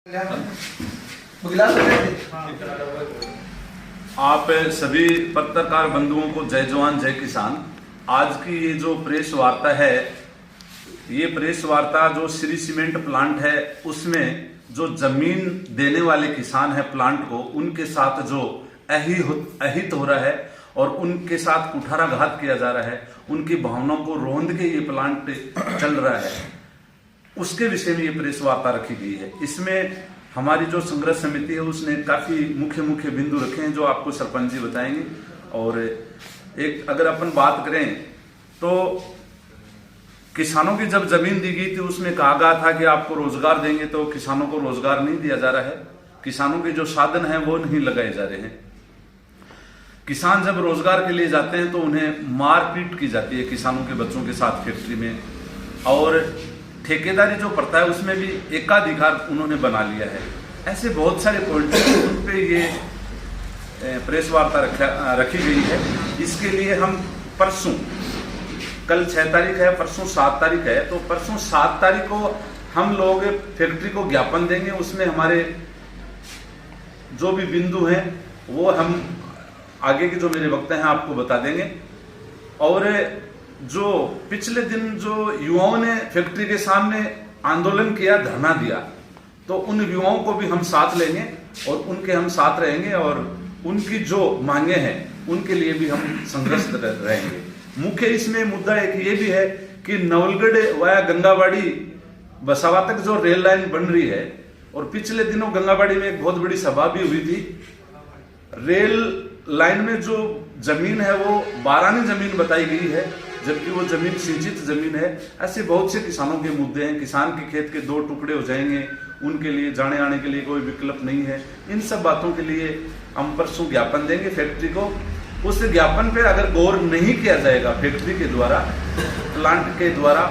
आप सभी पत्रकार बंधुओं को जय जवान जय किसान। आज की ये जो प्रेस वार्ता है, ये प्रेस वार्ता जो श्री सीमेंट प्लांट है उसमें जो जमीन देने वाले किसान है प्लांट को, उनके साथ जो अहित हो रहा है और उनके साथ कुठाराघात किया जा रहा है, उनकी भावनाओं को रोंद के ये प्लांट चल रहा है, उसके विषय में ये प्रेस वार्ता रखी गई है। इसमें हमारी जो संघर्ष समिति है उसने काफी मुख्य बिंदु रखे हैं जो आपको सरपंच जी बताएंगे। और एक अगर अपन बात करें तो किसानों की जब जमीन दी गई थी उसमें कहा गया था कि आपको रोजगार देंगे, तो किसानों को रोजगार नहीं दिया जा रहा है। किसानों के जो साधन है वो नहीं लगाए जा रहे हैं। किसान जब रोजगार के लिए जाते हैं तो उन्हें मारपीट की जाती है किसानों के बच्चों के साथ फैक्ट्री में, और ठेकेदारी जो प्रथा है उसमें भी एकाधिकार उन्होंने बना लिया है। ऐसे बहुत सारे पॉइंट उन पे ये प्रेस वार्ता रखी गई है। इसके लिए हम परसों, कल 6 तारीख है, परसों 7 तारीख है, तो परसों 7 तारीख को हम लोग फैक्ट्री को ज्ञापन देंगे। उसमें हमारे जो भी बिंदु हैं वो हम आगे के जो मेरे वक्ता हैं आपको बता देंगे। और जो पिछले दिन जो युवाओं ने फैक्ट्री के सामने आंदोलन किया, धरना दिया, तो उन युवाओं को भी हम साथ लेंगे और उनके हम साथ रहेंगे और उनकी जो मांगे हैं उनके लिए भी हम संघर्ष रहेंगे। मुख्य इसमें मुद्दा एक ये भी है कि नवलगढ़ वाया गंगाबाड़ी बसावा तक जो रेल लाइन बन रही है, और पिछले दिनों गंगाबाड़ी में एक बहुत बड़ी सभा भी हुई थी। रेल लाइन में जो जमीन है वो बारानी जमीन बताई गई है, जबकि वो जमीन सिंचित जमीन है। ऐसे बहुत से किसानों के मुद्दे हैं। किसान के खेत के 2 टुकड़े हो जाएंगे, उनके लिए जाने आने के लिए कोई विकल्प नहीं है। इन सब बातों के लिए हम परसों ज्ञापन देंगे फैक्ट्री को। उस ज्ञापन पे अगर गौर नहीं किया जाएगा फैक्ट्री के द्वारा, प्लांट के द्वारा,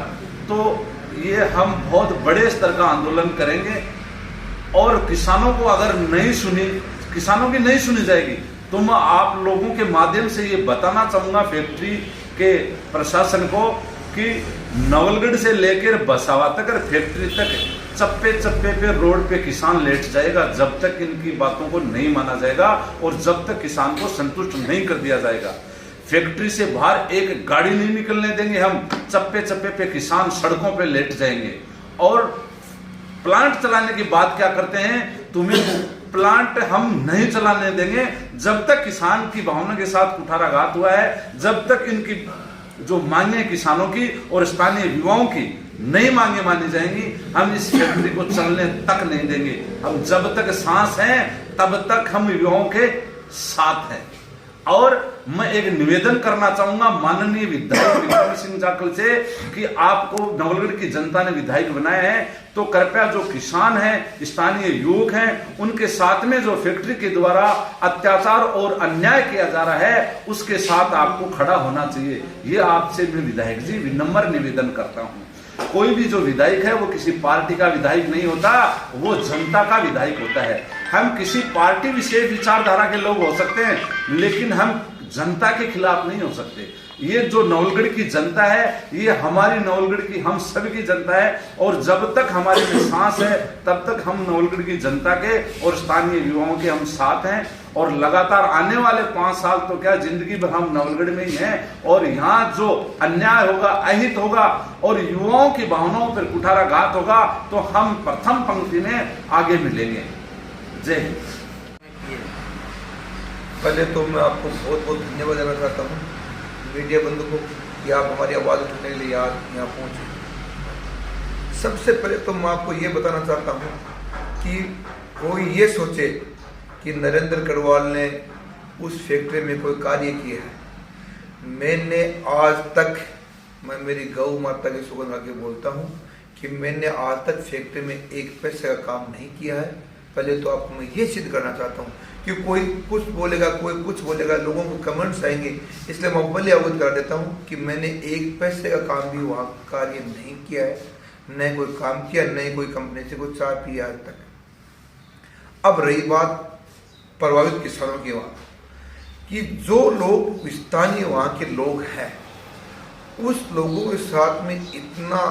तो ये हम बहुत बड़े स्तर का आंदोलन करेंगे। और किसानों को अगर किसानों की नहीं सुनी जाएगी तो मैं आप लोगों के माध्यम से ये बताना चाहूंगा फैक्ट्री के प्रशासन को कि नवलगढ़ से लेकर बसावा तक फैक्ट्री तक चप्पे चप्पे पे रोड पे किसान लेट जाएगा जब तक इनकी बातों को नहीं माना जाएगा और जब तक किसान को संतुष्ट नहीं कर दिया जाएगा। फैक्ट्री से बाहर एक गाड़ी नहीं निकलने देंगे हम। चप्पे चप्पे पे किसान सड़कों पे लेट जाएंगे। और प्लांट चलाने की बात क्या करते हैं, तुम्हें प्लांट हम नहीं चलाने देंगे जब तक किसान की भावना के साथ कुठाराघात हुआ है, जब तक इनकी जो मांगे किसानों की और स्थानीय युवाओं की नहीं मांगे मानी जाएंगी, हम इस फैक्ट्री को चलने तक नहीं देंगे। हम जब तक सांस है तब तक हम युवाओं के साथ हैं। और मैं एक निवेदन करना चाहूंगा माननीय विधायक विक्रम सिंह जाखल से कि आपको नवलगढ़ की जनता ने विधायक बनाया है, तो कृपया जो किसान हैं, स्थानीय युवक हैं, उनके साथ में जो फैक्ट्री के द्वारा अत्याचार और अन्याय किया जा रहा है उसके साथ आपको खड़ा होना चाहिए। ये आपसे मैं विधायक जी विनम्र निवेदन करता हूँ। कोई भी जो विधायक है वो किसी पार्टी का विधायक नहीं होता, वो जनता का विधायक होता है। हम किसी पार्टी विशेष विचारधारा के लोग हो सकते हैं, लेकिन हम जनता के खिलाफ नहीं हो सकते। ये जो नवलगढ़ की जनता है, ये हमारी नवलगढ़ की, हम सभी की जनता है। और जब तक हमारे में सांस है तब तक हम नवलगढ़ की जनता के और स्थानीय युवाओं के हम साथ हैं। और लगातार आने वाले 5 साल तो क्या, जिंदगी भर हम नवलगढ़ में ही हैं। और यहाँ जो अन्याय होगा, अहित होगा और युवाओं की भावनाओं पर कुठाराघात होगा, तो हम प्रथम पंक्ति में आगे मिलेंगे। जय हिंद। पहले तो मैं आपको बहुत बहुत धन्यवाद देना चाहता हूँ मीडिया बंधु को कि आप हमारी आवाज़ उठाने के लिए यहाँ पहुँचे। सबसे पहले तो मैं आपको ये बताना चाहता हूँ कि कोई ये सोचे कि नरेंद्र कड़वाल ने उस फैक्ट्री में कोई कार्य किया है। मैंने आज तक, मैं मेरी गौ माता की सुगंध आके बोलता हूँ कि मैंने आज तक फैक्ट्री में 1 पैसे का काम नहीं किया है। पहले तो आपको मैं ये सिद्ध करना चाहता हूँ कि कोई कुछ बोलेगा, कोई कुछ बोलेगा, लोगों को कमेंट्स आएंगे, इसलिए मैं पहले अवगत कर देता हूँ कि मैंने 1 पैसे का काम भी वहाँ कार्य नहीं किया है, न कोई काम किया, न कोई कंपनी से कोई चाय पिया आज तक। अब रही बात प्रभावित किसानों की, वहाँ कि जो लोग स्थानीय वहाँ के लोग हैं, उस लोगों के साथ में इतना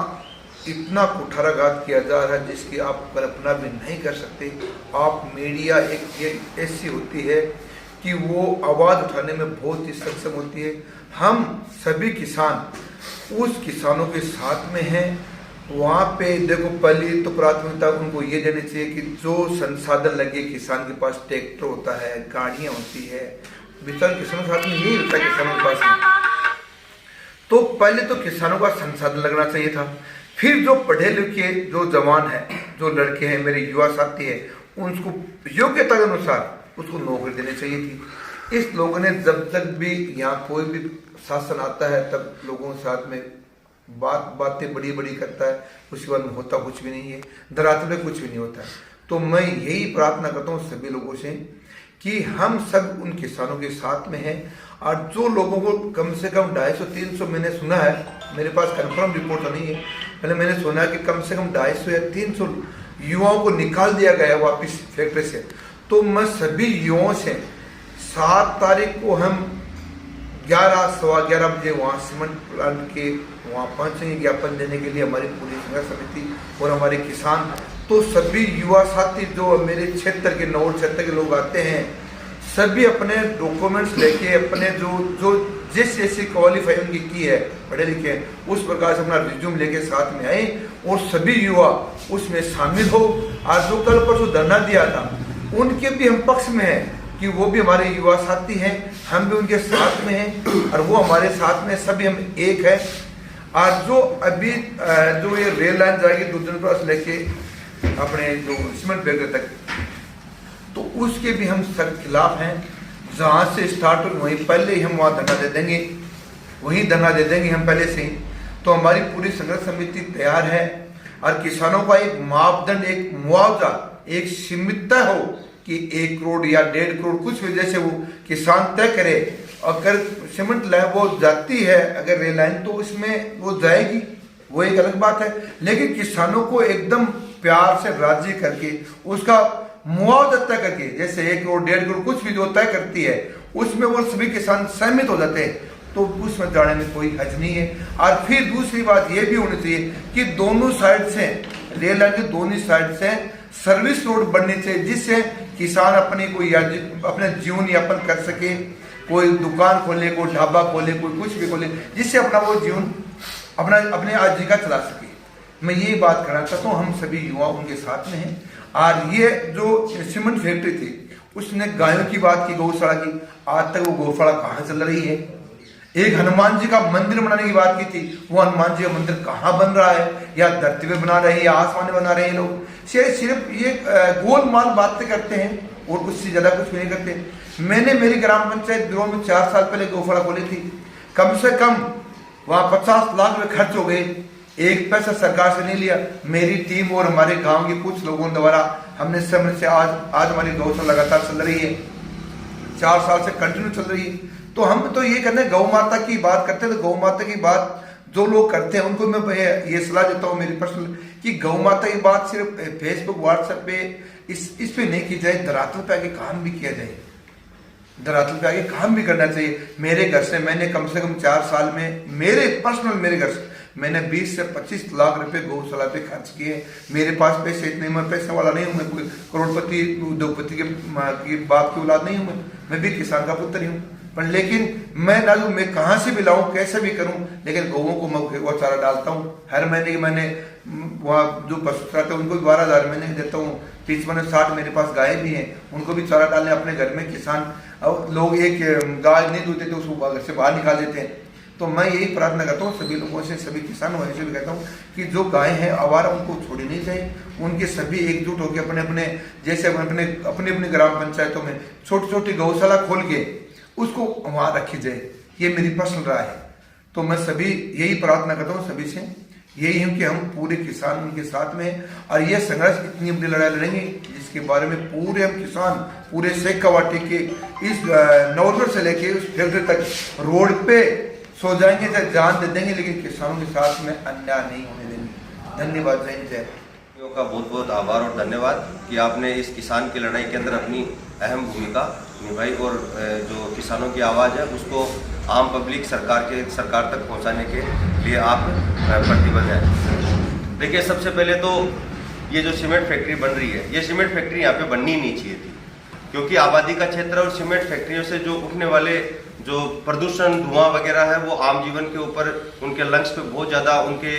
इतना कुठाराघात किया जा रहा है जिसकी आप कल्पना भी नहीं कर सकते। आप मीडिया एक ऐसी होती है कि वो आवाज़ उठाने में बहुत ही सक्षम होती है। हम सभी किसान उस किसानों के साथ में हैं। वहाँ पे देखो, पहली तो प्राथमिकता उनको ये देनी चाहिए कि जो संसाधन लगे, किसान के पास ट्रैक्टर होता है, गाड़ियाँ होती है, बेचारे किसानों के साथ में यही होता है किसानों के पास। तो पहले तो किसानों का संसाधन लगना चाहिए था, फिर जो पढ़े लिखे जो जवान है, जो लड़के हैं, मेरे युवा साथी है, उनको योग्यता के अनुसार उसको नौकरी देनी चाहिए थी। इस लोगों ने जब तक भी यहाँ कोई भी शासन आता है तब लोगों के साथ में बातें बड़ी बड़ी करता है, उसके बाद में होता कुछ भी नहीं है, धरातल में कुछ भी नहीं होता है। तो मैं यही प्रार्थना करता हूँ सभी लोगों से कि हम सब उन किसानों के साथ में हैं। और जो लोगों को कम से कम 250-300, मैंने सुना है, मेरे पास कंफर्म रिपोर्ट तो नहीं है, पहले मैंने सुना है कि कम से कम 250 या 300 युवाओं को निकाल दिया गया वापस फैक्ट्री से। तो मैं सभी युवाओं से 7 तारीख को हम 11-11:15 बजे वहाँ सीमेंट प्लांट के वहाँ पहुँचेंगे ज्ञापन देने के लिए, हमारी पूरी संघर्ष समिति और हमारे किसान। तो सभी युवा साथी जो मेरे क्षेत्र के, नौर क्षेत्र के लोग आते हैं, सभी अपने डॉक्यूमेंट्स लेके, अपने जो जिस जैसी क्वालिफाई उनकी की है, पढ़े लिखे हैं, उस प्रकार से अपना रिज्यूम लेके साथ में आए और सभी युवा उसमें शामिल हो। आज जो कल परसों धरना दिया था उनके भी हम पक्ष में हैं कि वो भी हमारे युवा साथी हैं, हम भी उनके साथ में हैं और वो हमारे साथ में, सभी हम एक है। और जो अभी जो ये रेल लाइन जाएगी दुर्जनपुरा से लेके अपने जो सीमेंट फैक्ट्री तक, तो उसके भी हम सख्त खिलाफ हैं। जहाँ से स्टार्ट हो वहीं पहले ही हम वहाँ धरना दे देंगे, वहीं धरना दे देंगे हम पहले से ही। तो हमारी पूरी संघर्ष समिति तैयार है और किसानों का एक मापदंड, एक मुआवजा, एक सीमितता हो कि 1 करोड़ या 1.5 करोड़, कुछ वजह से वो किसान तय करे। अगर सीमेंट लाइन वो जाती है, अगर रेल लाइन, तो उसमें वो जाएगी, वो एक अलग बात है। लेकिन किसानों को एकदम प्यार से राजी करके उसका मुआवजा तय करके, जैसे 1 करोड़ 1.5 करोड़ कुछ भी जो तय करती है, उसमें वो सभी किसान सहमत हो जाते हैं, तो उसमें जाने में कोई हर्ज नहीं है। और फिर दूसरी बात ये भी होनी चाहिए कि दोनों साइड से, रेल लाइन के दोनों साइड से सर्विस रोड बननी चाहिए, जिससे किसान अपने कोई अपने जीवन यापन कर सके, कोई दुकान खोले, कोई ढाबा खोले, कोई कुछ भी खोले, जिससे अपना वो जीवन अपने आजीविका चला सके। मैं ये बात करना चाहता हूँ, हम सभी युवा उनके साथ में हैं। और ये जो सीमेंट फैक्ट्री थी, उसने गायों की बात की, गौशाला की, आज तक वो गौशाला कहाँ चल रही है। एक हनुमान जी का मंदिर बनाने की बात की थी, वो हनुमान जी का मंदिर कहाँ बन रहा है, या धरती में बना रहे हैं या आसमान में बना रहे हैं। लोग सिर्फ ये गोलमाल बातें करते हैं और उससे ज्यादा कुछ नहीं करते। मैंने मेरी ग्राम पंचायत ब्यूरो में 4 साल पहले गौशाला खोली थी, कम से कम वहाँ 50 लाख रुपए खर्च हो गए, एक पैसा सरकार से नहीं लिया। मेरी टीम और हमारे गांव के कुछ लोगों द्वारा हमने समय से आज हमारी गौशाला लगातार चल रही है, 4 साल से कंटिन्यू चल रही है। तो हम तो ये करते हैं, गौ माता की बात करते हैं, तो गौ माता की बात जो लोग करते हैं उनको मैं ये सलाह देता हूँ मेरी पर्सनल, कि गौ माता की बात सिर्फ फेसबुक व्हाट्सएप पे इस पे नहीं की जाए, धरातल पे आगे काम भी किया जाए, धरातल पे आगे काम भी करना चाहिए। मेरे घर से मैंने कम से कम 4 साल में मेरे घर से मैंने 20 से 25 लाख रुपए गौशाला पे खर्च किए। मेरे पास पैसे इतने, मैं पैसे वाला नहीं हूँ, मैं कोई करोड़पति उद्योगपति के बाप की औलाद नहीं हूँ, मैं भी किसान का पुत्र ही हूँ। पर लेकिन मैं ना लूँ, मैं कहाँ से भी लाऊं, कैसे भी करूं, लेकिन गौओं को मैं वो चारा डालता हूँ। हर महीने की मैंने वहाँ जो पशु चराते हैं उनको भी 12,000 महीने देता हूँ। 30-60 मेरे पास गाय भी हैं, उनको भी चारा डालने अपने घर में। किसान और लोग एक गाय नहीं दूते तो उसको घर से बाहर निकाल देते हैं। तो मैं यही प्रार्थना करता हूँ सभी लोगों से, सभी किसानों से भी कहता हूँ कि जो गाय हैं आवारा, उनको छोड़ी नहीं चाहिए। उनके सभी एकजुट होकर अपने अपने, जैसे अपने ग्राम पंचायतों में छोटी छोटी गौशाला खोल के उसको वहाँ रखी जाए, ये मेरी पर्सनल राय है। तो मैं सभी यही प्रार्थना करता हूँ सभी से, यही हूँ कि हम पूरे किसान उनके साथ में हैं और ये संघर्ष इतनी बड़ी लड़ाई लड़ेंगे जिसके बारे में पूरे हम किसान पूरे शेख कवाटी के इस नवलगढ़ से लेके उस फैक्ट्री तक रोड पे सो जाएंगे, चाहे जान दे देंगे, लेकिन किसानों के साथ में अन्याय नहीं होने देंगे। धन्यवाद। जय हिंद, जय भारत। का बहुत बहुत आभार और धन्यवाद कि आपने इस किसान की लड़ाई के अंदर अपनी अहम भूमिका निभाई और जो किसानों की आवाज़ है उसको आम पब्लिक सरकार तक पहुंचाने के लिए आप प्रतिबद्ध हैं। देखिए, सबसे पहले तो ये जो सीमेंट फैक्ट्री बन रही है, ये सीमेंट फैक्ट्री यहाँ पे बननी नहीं चाहिए थी, क्योंकि आबादी का क्षेत्र और सीमेंट फैक्ट्रियों से जो उठने वाले जो प्रदूषण, धुआं वगैरह है, वो आम जीवन के ऊपर, उनके लंग्स पे बहुत ज़्यादा उनके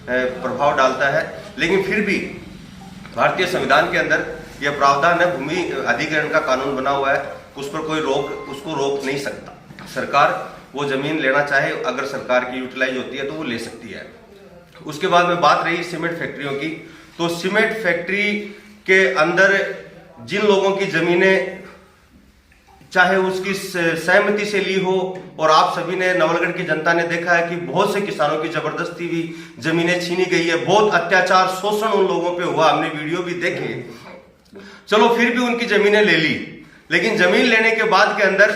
प्रभाव डालता है। लेकिन फिर भी भारतीय संविधान के अंदर यह प्रावधान है, भूमि अधिग्रहण का कानून बना हुआ है, उस पर कोई उसको रोक नहीं सकता। सरकार वो जमीन लेना चाहे, अगर सरकार की यूटिलाइज होती है तो वो ले सकती है। उसके बाद में बात रही सीमेंट फैक्ट्रियों की, तो सीमेंट फैक्ट्री के अंदर जिन लोगों की जमीनें चाहे उसकी सहमति से ली हो, और आप सभी ने, नवलगढ़ की जनता ने देखा है कि बहुत से किसानों की जबरदस्ती भी जमीनें छीनी गई है, बहुत अत्याचार, शोषण उन लोगों पे हुआ, हमने वीडियो भी देखे। चलो फिर भी उनकी जमीनें ले ली, लेकिन जमीन लेने के बाद के अंदर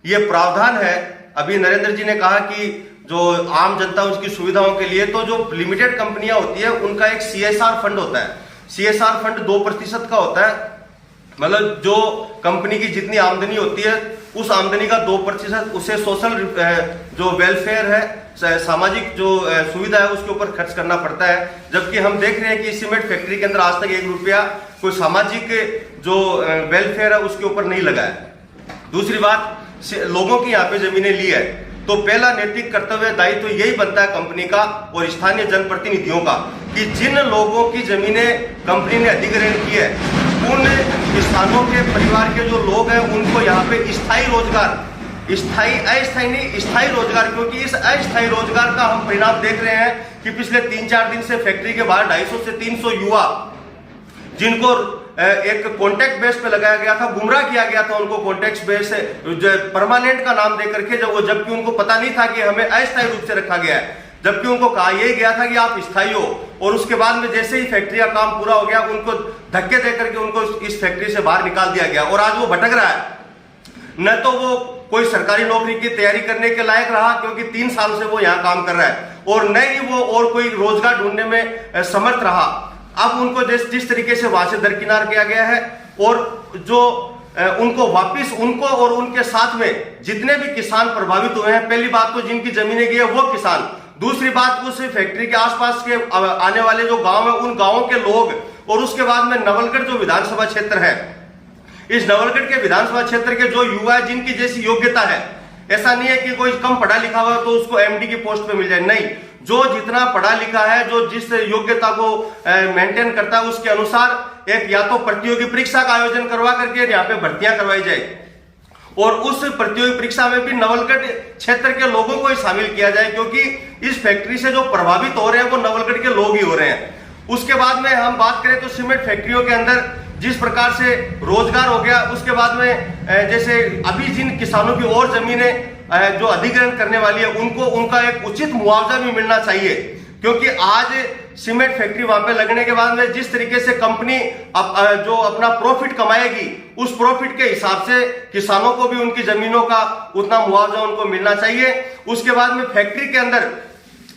ये प्रावधान है। अभी नरेंद्र जी ने कहा कि जो आम जनता उसकी सुविधाओं के लिए, तो जो लिमिटेड कंपनियां होती है उनका एक CSR फंड होता है। CSR फंड 2% का होता है, मतलब जो कंपनी की जितनी आमदनी होती है उस आमदनी का 2% उसे सोशल जो वेलफेयर है, सामाजिक जो सुविधा है उसके ऊपर खर्च करना पड़ता है। जबकि हम देख रहे हैं कि सीमेंट फैक्ट्री के अंदर आज तक 1 रुपया कोई सामाजिक जो वेलफेयर है उसके ऊपर नहीं लगा है। दूसरी बात, लोगों की यहाँ पे जमीनें ली है, तो पहला नैतिक कर्तव्य, दायित्व तो यही बनता है कंपनी का और स्थानीय जनप्रतिनिधियों का कि जिन लोगों की जमीनें कंपनी ने अधिग्रहण की है, उन किसानों के परिवार के जो लोग हैं उनको यहाँ पे स्थायी रोजगार, अस्थायी नहीं, स्थायी रोजगार, क्योंकि इस अस्थायी रोजगार का हम परिणाम देख रहे हैं कि पिछले 3-4 दिन से फैक्ट्री के बाहर 250 से 300 युवा, जिनको एक कॉन्ट्रैक्ट बेस पे लगाया गया था, गुमराह किया गया था उनको कॉन्ट्रैक्ट बेस से परमानेंट का नाम दे करके, जबकि उनको पता नहीं था कि हमें अस्थायी रूप से रखा गया है, जबकि उनको कहा यही गया था कि आप स्थायी हो। और उसके बाद में जैसे ही फैक्ट्री का काम पूरा हो गया, उनको धक्के दे करके उनको इस फैक्ट्री से बाहर निकाल दिया गया, और आज वो भटक रहा है। न तो वो कोई सरकारी नौकरी की तैयारी करने के लायक रहा, क्योंकि 3 साल से वो यहाँ काम कर रहा है, और न ही वो और कोई रोजगार ढूंढने में समर्थ रहा। अब उनको जिस तरीके से वहां से दरकिनार किया गया है, और जो उनको वापिस, उनको और उनके साथ में जितने भी किसान प्रभावित हुए हैं, पहली बात तो जिनकी जमीनें गई है वो किसान, दूसरी बात उस फैक्ट्री के आसपास के आने वाले जो गांव है उन गांवों के लोग, और उसके बाद में नवलगढ़ जो विधानसभा क्षेत्र है, इस नवलगढ़ के विधानसभा क्षेत्र के जो युवा है जिनकी जैसी योग्यता है, ऐसा नहीं है कि कोई कम पढ़ा लिखा हुआ तो उसको MD की पोस्ट पे मिल जाए, नहीं, जो जितना पढ़ा लिखा है, जो जिस योग्यता को मेंटेन करता है उसके अनुसार एक या तो प्रतियोगी परीक्षा का आयोजन करवा करके यहाँ पे भर्तियां करवाई जाए, और उस प्रतियोगी परीक्षा में भी नवलगढ़ क्षेत्र के लोगों को ही शामिल किया जाए, क्योंकि इस फैक्ट्री से जो प्रभावित हो रहे हैं वो नवलगढ़ के लोग ही हो रहे हैं। उसके बाद में हम बात करें तो सीमेंट फैक्ट्रियों के अंदर जिस प्रकार से रोजगार हो गया, उसके बाद में जैसे अभी जिन किसानों की और जमीनें जो अधिग्रहण करने वाली है, उनको उनका एक उचित मुआवजा भी मिलना चाहिए, क्योंकि आज सीमेंट फैक्ट्री वहां पे लगने के बाद में जिस तरीके से कंपनी जो अपना प्रॉफिट कमाएगी, उस प्रॉफिट के हिसाब से किसानों को भी उनकी जमीनों का उतना मुआवजा उनको मिलना चाहिए। उसके बाद में फैक्ट्री के अंदर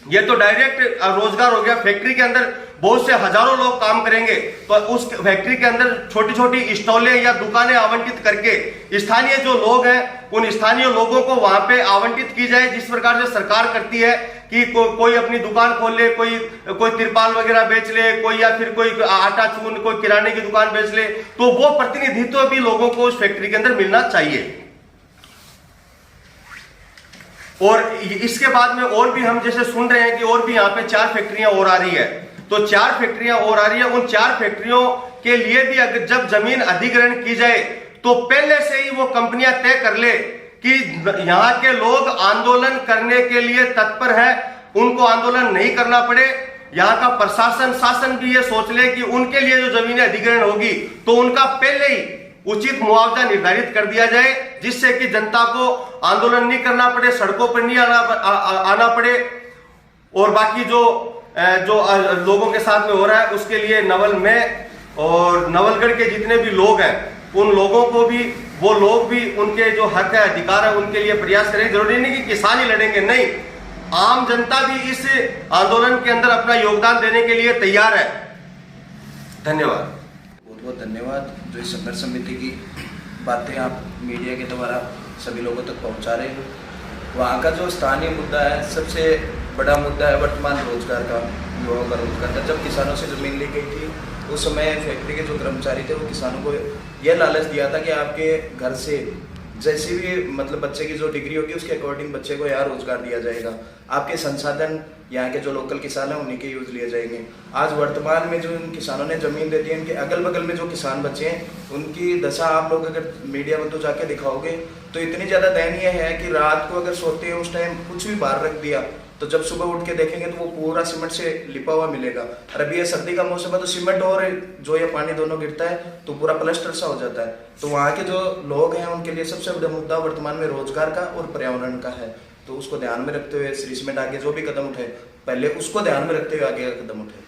ये तो डायरेक्ट रोजगार हो गया, फैक्ट्री के अंदर बहुत से हजारों लोग काम करेंगे, तो उस फैक्ट्री के अंदर छोटी छोटी स्टॉलें या दुकानें आवंटित करके स्थानीय जो लोग हैं उन स्थानीय लोगों को वहां पे आवंटित की जाए, जिस प्रकार से सरकार करती है कि कोई अपनी दुकान खोल ले, कोई तिरपाल वगैरह बेच ले, कोई या फिर कोई आटा चून, कोई किराने की दुकान बेच ले, तो वो प्रतिनिधित्व भी लोगों को उस फैक्ट्री के अंदर मिलना चाहिए। और इसके बाद में और भी हम जैसे सुन रहे हैं कि और भी यहाँ पे 4 फैक्ट्रियां और आ रही है, तो 4 फैक्ट्रियां और आ रही है, उन 4 फैक्ट्रियों के लिए भी अगर जब जमीन अधिग्रहण की जाए तो पहले से ही वो कंपनियां तय कर ले कि यहाँ के लोग आंदोलन करने के लिए तत्पर है, उनको आंदोलन नहीं करना पड़े। यहाँ का प्रशासन, शासन भी ये सोच ले कि उनके लिए जो जमीनें अधिग्रहण होगी तो उनका पहले ही उचित मुआवजा निर्धारित कर दिया जाए, जिससे कि जनता को आंदोलन नहीं करना पड़े, सड़कों पर नहीं आना पड़े। और बाकी जो लोगों के साथ में हो रहा है उसके लिए नवल में और नवलगढ़ के जितने भी लोग हैं उन लोगों को भी, वो लोग भी उनके जो हक है, अधिकार है, उनके लिए प्रयास करें। जरूरी नहीं कि किसान ही लड़ेंगे, नहीं, आम जनता भी इस आंदोलन के अंदर अपना योगदान देने के लिए तैयार है। धन्यवाद। बहुत बहुत धन्यवाद जो इस संघर्ष समिति की बातें आप मीडिया के द्वारा सभी लोगों तक पहुंचा रहे हो। वहाँ का जो स्थानीय मुद्दा है, सबसे बड़ा मुद्दा है वर्तमान रोजगार का युवाओं का रोजगार था। जब किसानों से ज़मीन ली गई थी उस समय फैक्ट्री के जो कर्मचारी थे वो किसानों को यह लालच दिया था कि आपके घर से जैसी भी मतलब बच्चे की जो डिग्री होगी उसके अकॉर्डिंग बच्चे को यहाँ रोजगार दिया जाएगा। आपके संसाधन यहाँ के जो लोकल किसान हैं उन्हीं के यूज लिए जाएंगे। आज वर्तमान में जो इन किसानों ने जमीन दे दी है, इनके अगल बगल में जो किसान बच्चे हैं उनकी दशा आप लोग अगर मीडिया में तो जाके दिखाओगे तो इतनी ज़्यादा दयनीय है कि रात को अगर सोते हैं उस टाइम कुछ भी बाहर रख दिया तो जब सुबह उठ के देखेंगे तो वो पूरा सीमेंट से लिपा हुआ मिलेगा। और अभी ये सर्दी का मौसम है तो सीमेंट और जो ये पानी दोनों गिरता है तो पूरा प्लास्टर सा हो जाता है। तो वहाँ के जो लोग हैं उनके लिए सबसे बड़ा मुद्दा वर्तमान में रोजगार का और पर्यावरण का है। तो उसको ध्यान में रखते हुए श्री सीमेंट आगे जो भी कदम उठाए पहले उसको ध्यान में रखते हुए आगे का कदम उठाए।